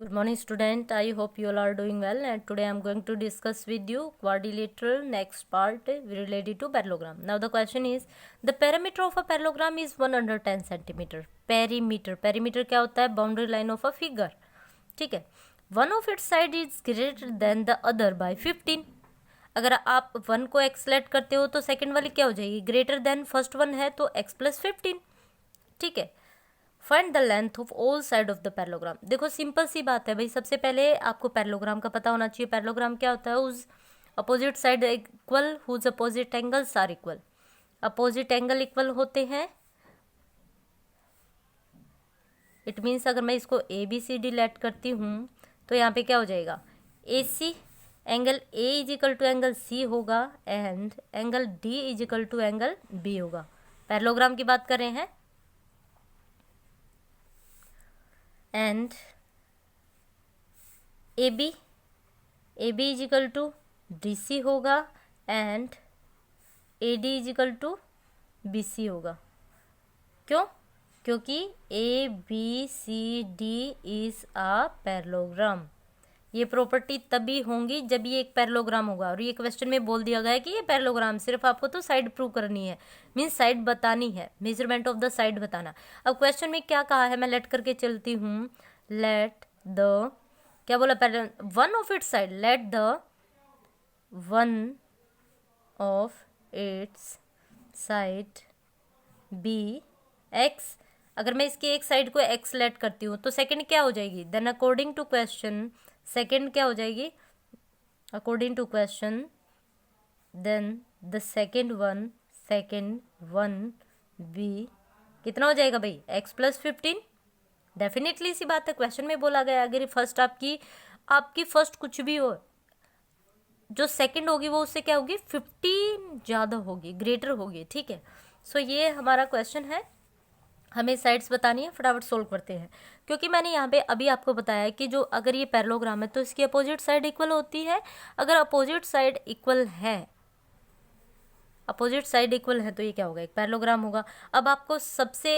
Good morning student, I hope you all are doing well, and today I am going to discuss with you quadrilateral next part related to parallelogram. Now the question is, the perimeter of a parallelogram is 110 centimeter. Perimeter क्या होता है? Boundary line of a figure. ठीक है. One of its side is greater than the other by 15. अगर आप one को x late करते हो तो सेकेंड वाली क्या हो जाएगी? ग्रेटर देन फर्स्ट वन है तो x प्लस 15. ठीक है. Find the length of all side of the parallelogram. देखो सिंपल सी बात है भाई, सबसे पहले आपको पैरेललोग्राम का पता होना चाहिए. पैरेललोग्राम क्या होता है? उस opposite side equal whose opposite angles are equal. Opposite angle equal होते हैं. इट मीन्स अगर मैं इसको A B C D let करती हूँ तो यहाँ पे क्या हो जाएगा? A C angle A is equal to angle C होगा and angle D is equal to angle B होगा. पैरेललोग्राम की बात कर रहे हैं. And A B is equal to D C होगा and A D is equal to B C होगा. क्यों? क्योंकि A B C D is a parallelogram. ये प्रॉपर्टी तभी होंगी जब ये एक पैरेललोग्राम होगा. और ये क्वेश्चन में बोल दिया गया है कि ये पैरेललोग्राम, सिर्फ आपको तो साइड प्रूव करनी है, मीन्स साइड बतानी है, मेजरमेंट ऑफ द साइड बताना. अब क्वेश्चन में क्या कहा है, मैं लेट करके चलती हूँ. लेट द क्या बोला? One of its side, let the one of its side be x. अगर मैं इसकी एक साइड को एक्स लेट करती हूँ तो सेकंड क्या हो जाएगी? Then according to question second क्या हो जाएगी? According to question then the second one be कितना हो जाएगा भाई? X plus 15. डेफिनेटली सी बात है, क्वेश्चन में बोला गया अगर फर्स्ट आपकी फर्स्ट कुछ भी हो, जो सेकंड होगी वो उससे क्या होगी? 15 ज़्यादा होगी, ग्रेटर होगी. ठीक है. सो ये हमारा क्वेश्चन है, हमें साइड्स बतानी है. फटाफट सोल्व करते हैं. क्योंकि मैंने यहाँ पे अभी आपको बताया कि जो अगर ये पैरेललोग्राम है तो इसकी अपोजिट साइड इक्वल होती है. अगर अपोजिट साइड इक्वल है तो ये क्या होगा? एक पैरेललोग्राम होगा. अब आपको सबसे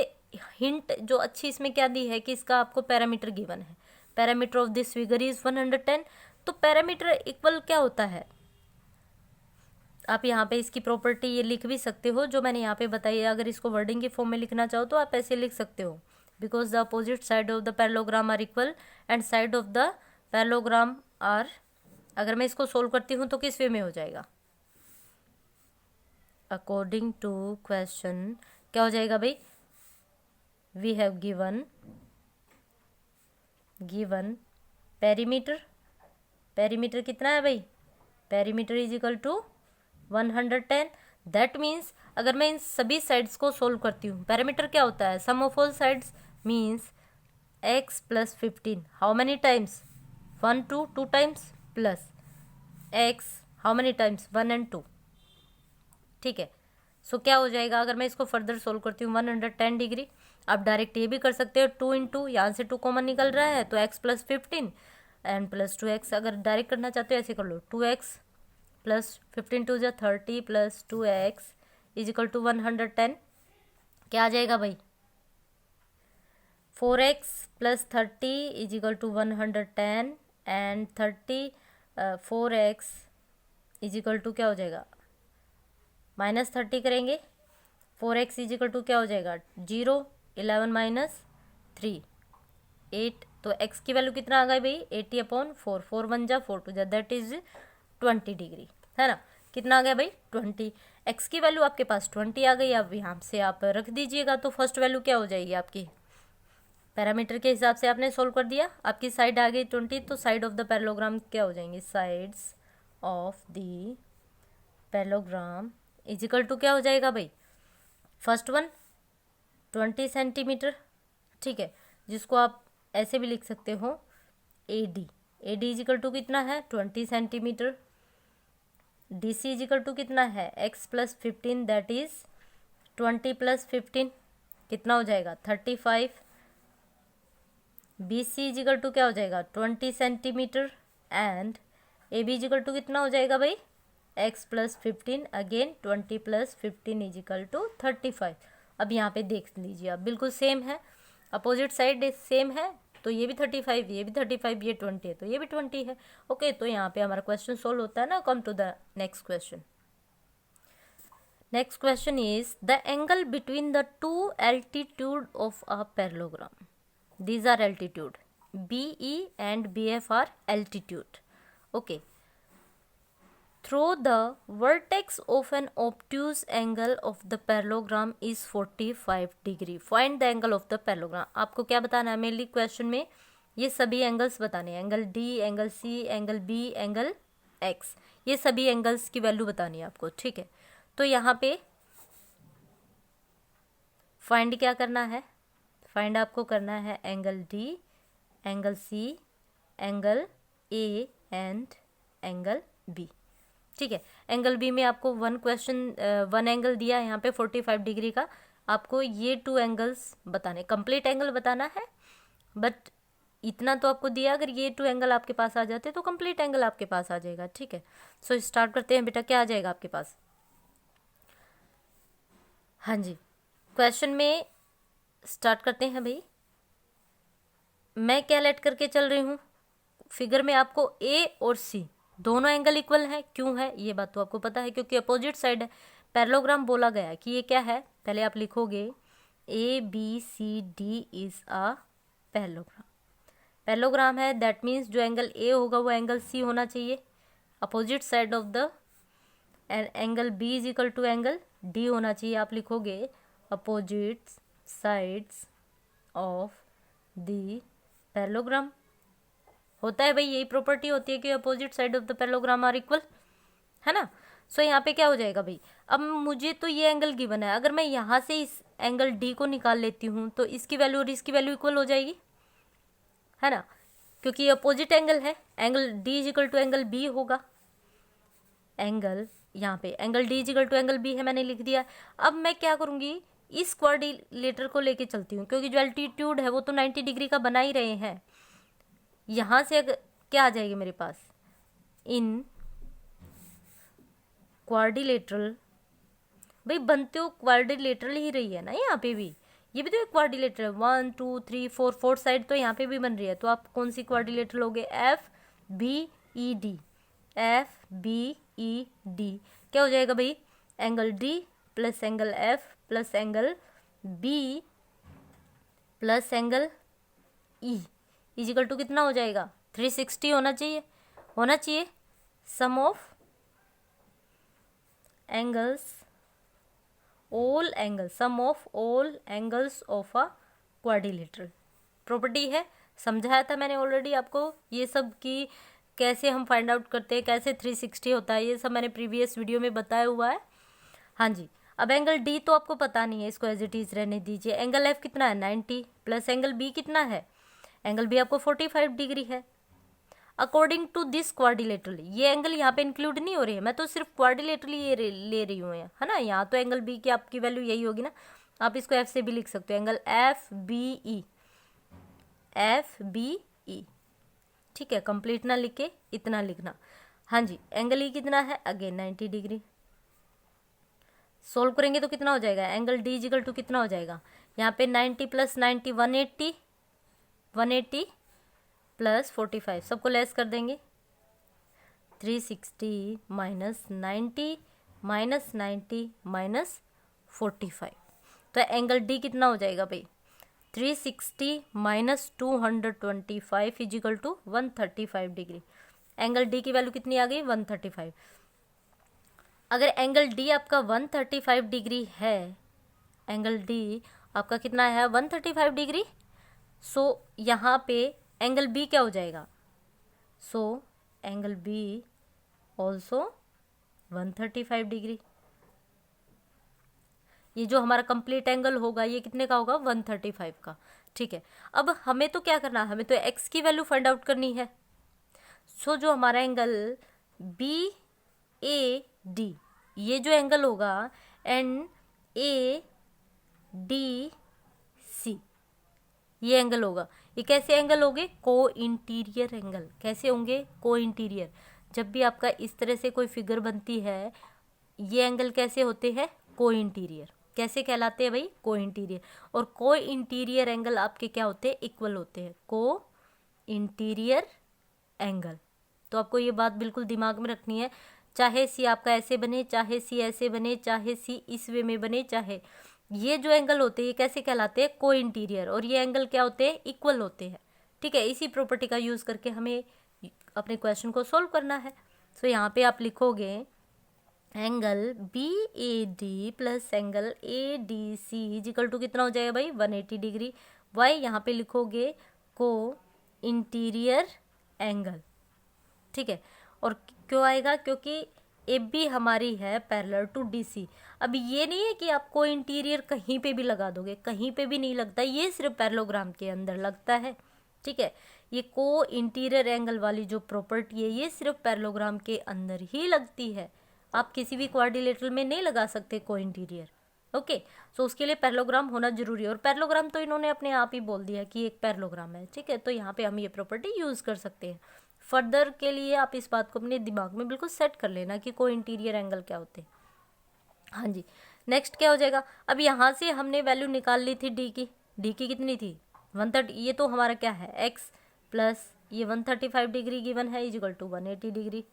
हिंट जो अच्छी इसमें क्या दी है कि इसका आपको पैरामीटर गिवन है. Parameter of this figure is 110. तो पैरामीटर इक्वल क्या होता है? आप यहाँ पे इसकी प्रॉपर्टी ये लिख भी सकते हो जो मैंने यहाँ पे बताई है. अगर इसको वर्डिंग के फॉर्म में लिखना चाहो तो आप ऐसे लिख सकते हो. Because the opposite side of the parallelogram are equal and side of the parallelogram are. अगर मैं इसको सोल्व करती हूँ तो किस वे में हो जाएगा? अकॉर्डिंग टू क्वेश्चन क्या हो जाएगा भाई? वी हैव गिवन पेरीमीटर कितना है भाई? Perimeter is equal to 110. That means अगर मैं इन सभी साइड्स को सोल्व करती हूँ, पैरामीटर क्या होता है? Sum of all sides means x plus 15. How many times? 1 2 times plus x how many times? 1 and 2. ठीक है. सो क्या हो जाएगा अगर मैं इसको फर्दर सोल्व करती हूँ? 110 डिग्री. आप डायरेक्ट ये भी कर सकते हो, 2 into यहाँ से 2 कॉमन निकल रहा है तो x plus 15 and plus 2x. अगर डायरेक्ट करना चाहते हो ऐसे कर लो, 2x plus 15 to 30 plus 2x is equal to 110. क्या आ जाएगा भाई? 4x plus 30 is equal to 110 and 4x is equal to क्या हो जाएगा? माइनस 30 करेंगे. 4x इज इक्वल टू क्या हो जाएगा? 0. 11 माइनस 3 8. तो x की वैल्यू कितना आ गई भाई? 80/4. 4 1 जा 4 2 जा, दैट इज 20 डिग्री, है ना? कितना आ गया भाई? 20. x की वैल्यू आपके पास 20 आ गई. अब यहाँ से आप रख दीजिएगा तो फर्स्ट वैल्यू क्या हो जाएगी आपकी? पैरामीटर के हिसाब से आपने सोल्व कर दिया. आपकी साइड आ गई 20, तो साइड ऑफ द पैरेललोग्राम क्या हो जाएंगे? Sides of the parallelogram is equal to क्या हो जाएगा भाई? First one 20 centimetre. ठीक है. जिसको आप ऐसे भी लिख सकते हो, AD इज इक्वल टू कितना है? 20 centimetre. DC is equal to कितना है? x plus 15 that is 20 plus 15 कितना हो जाएगा? 35. BC इज इक्वल टू क्या हो जाएगा? 20 centimetre and AB is equal to कितना हो जाएगा भाई? x plus 15 again 20 plus 15 is equal to 35. अब यहाँ पे देख लीजिए आप, बिल्कुल सेम है, अपोजिट साइड सेम है तो ये भी 35, ये भी 35, ये 20 है तो ये भी 20 है। ओके, तो यहाँ पे हमारा क्वेश्चन सोल्व होता है ना। Come to the next question. Next question is the angle between the two altitude of a parallelogram. These are altitude. BE and BF are altitude. Okay. Through the vertex of an obtuse angle of the parallelogram is 45 degree. Find the angle of the parallelogram. आपको क्या बताना है mainly question में? ये सभी angles बताने हैं, angle D, angle C, angle B, angle X, ये सभी एंगल्स की वैल्यू बतानी है आपको, ठीक है। तो यहाँ पे फाइंड क्या करना है? फाइंड आपको करना है angle D, angle C, angle A and angle B, ठीक है। एंगल बी में आपको वन एंगल दिया है यहाँ पे 45 डिग्री का। आपको ये 2 एंगल्स बताने, कंप्लीट एंगल बताना है, बट इतना तो आपको दिया, अगर ये 2 एंगल आपके पास आ जाते तो कंप्लीट एंगल आपके पास आ जाएगा, ठीक है। सो स्टार्ट करते हैं बेटा, क्या आ जाएगा आपके पास? हाँ जी, क्वेश्चन में स्टार्ट करते हैं भाई। मैं क्या लेट करके चल रही हूँ फिगर में? आपको ए और सी दोनों एंगल इक्वल है। क्यों है ये बात तो आपको पता है, क्योंकि अपोजिट साइड है। पैरेललोग्राम बोला गया है कि ये क्या है, पहले आप लिखोगे A B C D is a parallelogram. Parallelogram है, दैट मीन्स जो एंगल ए होगा वो एंगल सी होना चाहिए opposite side of the, and angle B is equal to angle D होना चाहिए। आप लिखोगे opposite sides of the parallelogram। होता है भाई, यही प्रॉपर्टी होती है कि opposite side of the parallelogram are equal, है ना। सो यहाँ पे क्या हो जाएगा भाई? अब मुझे तो ये एंगल गिवन है, अगर मैं यहाँ से इस एंगल डी को निकाल लेती हूँ तो इसकी वैल्यू और इसकी वैल्यू इक्वल हो जाएगी, है ना, क्योंकि ये अपोजिट एंगल है। Angle D is equal to angle B होगा। एंगल यहाँ पे angle D is equal to angle B है, मैंने लिख दिया। अब मैं क्या करूँगी, इस क्वाड्रिलेटर को लेके चलती हूँ, क्योंकि जो एल्टीट्यूड है वो तो 90 डिग्री का बना ही रहे हैं। यहाँ से अगर क्या आ जाएगी मेरे पास, इन क्वाड्रिलेटरल, भाई बनते हो क्वाड्रिलेटरल ही रही है ना यहाँ पे भी, ये भी तो एक क्वाड्रिलेटर है। 1 2 3 4 4 साइड तो यहाँ पे भी बन रही है। तो आप कौन सी क्वाड्रिलेटर लोगे? F B E D. F B E D क्या हो जाएगा भाई? Angle D plus angle F plus angle B plus angle E is equal to कितना हो जाएगा? 360 होना चाहिए। Sum of angles, sum of all angles of a quadrilateral property है। समझाया था मैंने ऑलरेडी आपको ये सब की कैसे हम फाइंड आउट करते हैं, कैसे 360 होता है, ये सब मैंने प्रीवियस वीडियो में बताया हुआ है। हाँ जी, अब एंगल डी तो आपको पता नहीं है, इसको एज इट इज रहने दीजिए। एंगल एफ कितना है? 90 प्लस एंगल बी कितना है? एंगल बी आपको 45 डिग्री है। अकॉर्डिंग टू दिस क्वाड्रिलेटरल, ये एंगल यहाँ पे इंक्लूड नहीं हो रही है, मैं तो सिर्फ क्वाड्रिलेटरली ये ले रही हूँ, है ना। यहाँ तो एंगल बी की आपकी वैल्यू यही होगी ना, आप इसको एफ से भी लिख सकते हो। एंगल एफ बी ई, ठीक है। कंप्लीट ना लिख के इतना लिखना। हाँ जी, एंगल ई कितना है? Again 90 degree. सोल्व करेंगे तो कितना हो जाएगा? एंगल डी इजिकल टू कितना हो जाएगा? यहाँ पे 90 प्लस 90 180 प्लस 45 सबको लेस कर देंगे। 360 माइनस 90 माइनस 90 माइनस 45, तो एंगल डी कितना हो जाएगा भाई? 360 minus 225 is equal to 135 degree. Angle D की वैल्यू कितनी आ गई? 135। अगर एंगल डी आपका 135 डिग्री है, एंगल डी आपका कितना है? 135 डिग्री। सो यहाँ पे एंगल बी क्या हो जाएगा? So angle B also 135 degree. ये जो हमारा कंप्लीट एंगल होगा ये कितने का होगा? 135 का, ठीक है। अब हमें तो क्या करना है? हमें तो एक्स की वैल्यू फाइंड आउट करनी है। सो जो हमारा एंगल बी ए डी, ये जो एंगल होगा एंड ए डी सी, ये एंगल होगा। ये कैसे एंगल होंगे? को इंटीरियर एंगल। कैसे होंगे? को इंटीरियर। जब भी आपका इस तरह से कोई फिगर बनती है, ये एंगल कैसे होते हैं? को इंटीरियर। कैसे कहलाते हैं भाई? को इंटीरियर। और को इंटीरियर एंगल आपके क्या होते हैं? इक्वल होते हैं, को इंटीरियर एंगल। तो आपको ये बात बिल्कुल दिमाग में रखनी है, चाहे सी आपका ऐसे बने, चाहे सी ऐसे बने, चाहे सी इस वे में बने, चाहे ये जो एंगल होते हैं ये कैसे कहलाते हैं? को इंटीरियर। और ये एंगल क्या होते हैं? इक्वल होते हैं। ठीक है, इसी प्रॉपर्टी का यूज करके हमें अपने क्वेश्चन को सॉल्व करना है। सो यहाँ पे आप लिखोगे angle B A D plus angle A D C equal to कितना हो जाएगा भाई? 180 डिग्री। वाई यहाँ पे लिखोगे को इंटीरियर एंगल। ठीक है, और क्यों आएगा? क्योंकि ए बी हमारी है पैरेलल टू डी सी। अब ये नहीं है कि आप को इंटीरियर कहीं पे भी लगा दोगे, कहीं पे भी नहीं लगता, ये सिर्फ पैरेललोग्राम के अंदर लगता है। ठीक है, ये को इंटीरियर एंगल वाली जो प्रॉपर्टी है ये सिर्फ पैरेललोग्राम के अंदर ही लगती है, आप किसी भी क्वाड्रिलेटरल में नहीं लगा सकते को इंटीरियर। ओके, सो उसके लिए पैरेललोग्राम होना जरूरी है, और पैरेललोग्राम तो इन्होंने अपने आप ही बोल दिया कि एक पैरेललोग्राम है। ठीक है, तो यहाँ पे हम ये प्रॉपर्टी यूज कर सकते हैं। फर्दर के लिए आप इस बात को अपने दिमाग में बिल्कुल सेट कर लेना कि को इंटीरियर एंगल क्या होते हैं। हाँ जी, नेक्स्ट क्या हो जाएगा? अब यहाँ से हमने वैल्यू निकाल ली थी डी की। डी की कितनी थी? 130। ये तो हमारा क्या है? एक्स प्लस ये 135 डिग्री गिवन है इज इक्वल टू 180 डिग्री।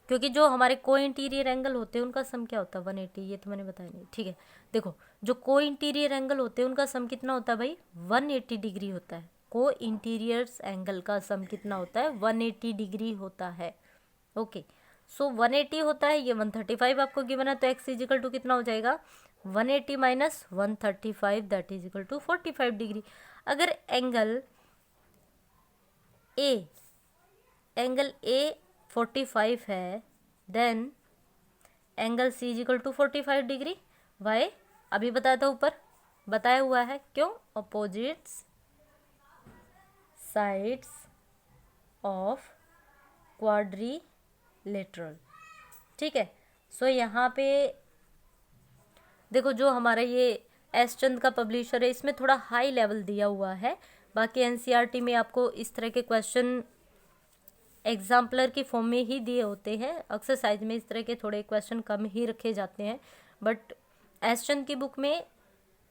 क्योंकि जो हमारे को इंटीरियर एंगल होते हैं उनका सम क्या होता है? 180। ये तो मैंने बताया नहीं। ठीक है, देखो जो को इंटीरियर एंगल होते हैं उनका सम कितना होता है भाई? 180 डिग्री होता है। को इंटीरियर एंगल का सम कितना होता है? 180 डिग्री होता है। ओके, सो 180 होता है, ये 135 आपको गिवन है, तो एक्स इज इक्वल टू कितना हो जाएगा? 180 minus 135 that is equal to 45 degree. अगर एंगल ए 45 है, then angle C is equal to 45 degree. Why? अभी बताया था, ऊपर बताया हुआ है। क्यों? Opposites sides of quadrilateral. ठीक है, सो यहाँ पे देखो जो हमारा ये एस चंद का पब्लिशर है इसमें थोड़ा हाई लेवल दिया हुआ है, बाकी एनसीईआरटी में आपको इस तरह के क्वेश्चन एग्जाम्पलर की फॉर्म में ही दिए होते हैं। एक्सरसाइज में इस तरह के थोड़े क्वेश्चन कम ही रखे जाते हैं, बट एस चंद की बुक में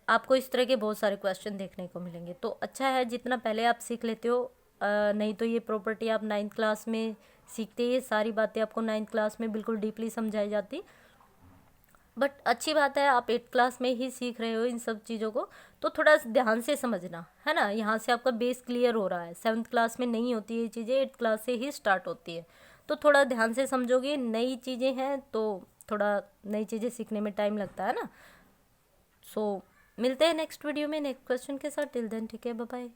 आपको इस तरह के बहुत सारे क्वेश्चन देखने को मिलेंगे। तो अच्छा है जितना पहले आप सीख लेते हो, नहीं तो ये प्रॉपर्टी आप 9th क्लास में सीखते, ये सारी बातें आपको 9th क्लास में बिल्कुल डीपली समझाई जाती। बट अच्छी बात है आप 8th क्लास में ही सीख रहे हो इन सब चीज़ों को, तो थोड़ा ध्यान से समझना है ना। यहाँ से आपका बेस क्लियर हो रहा है। 7th क्लास में नहीं होती ये चीज़ें, 8th क्लास से ही स्टार्ट होती है, तो थोड़ा ध्यान से समझोगे। नई चीज़ें हैं तो थोड़ा नई चीज़ें सीखने में टाइम लगता है ना। सो मिलते हैं नेक्स्ट वीडियो में नेक्स्ट क्वेश्चन के साथ। टिल देन ठीक है, बाय बाय।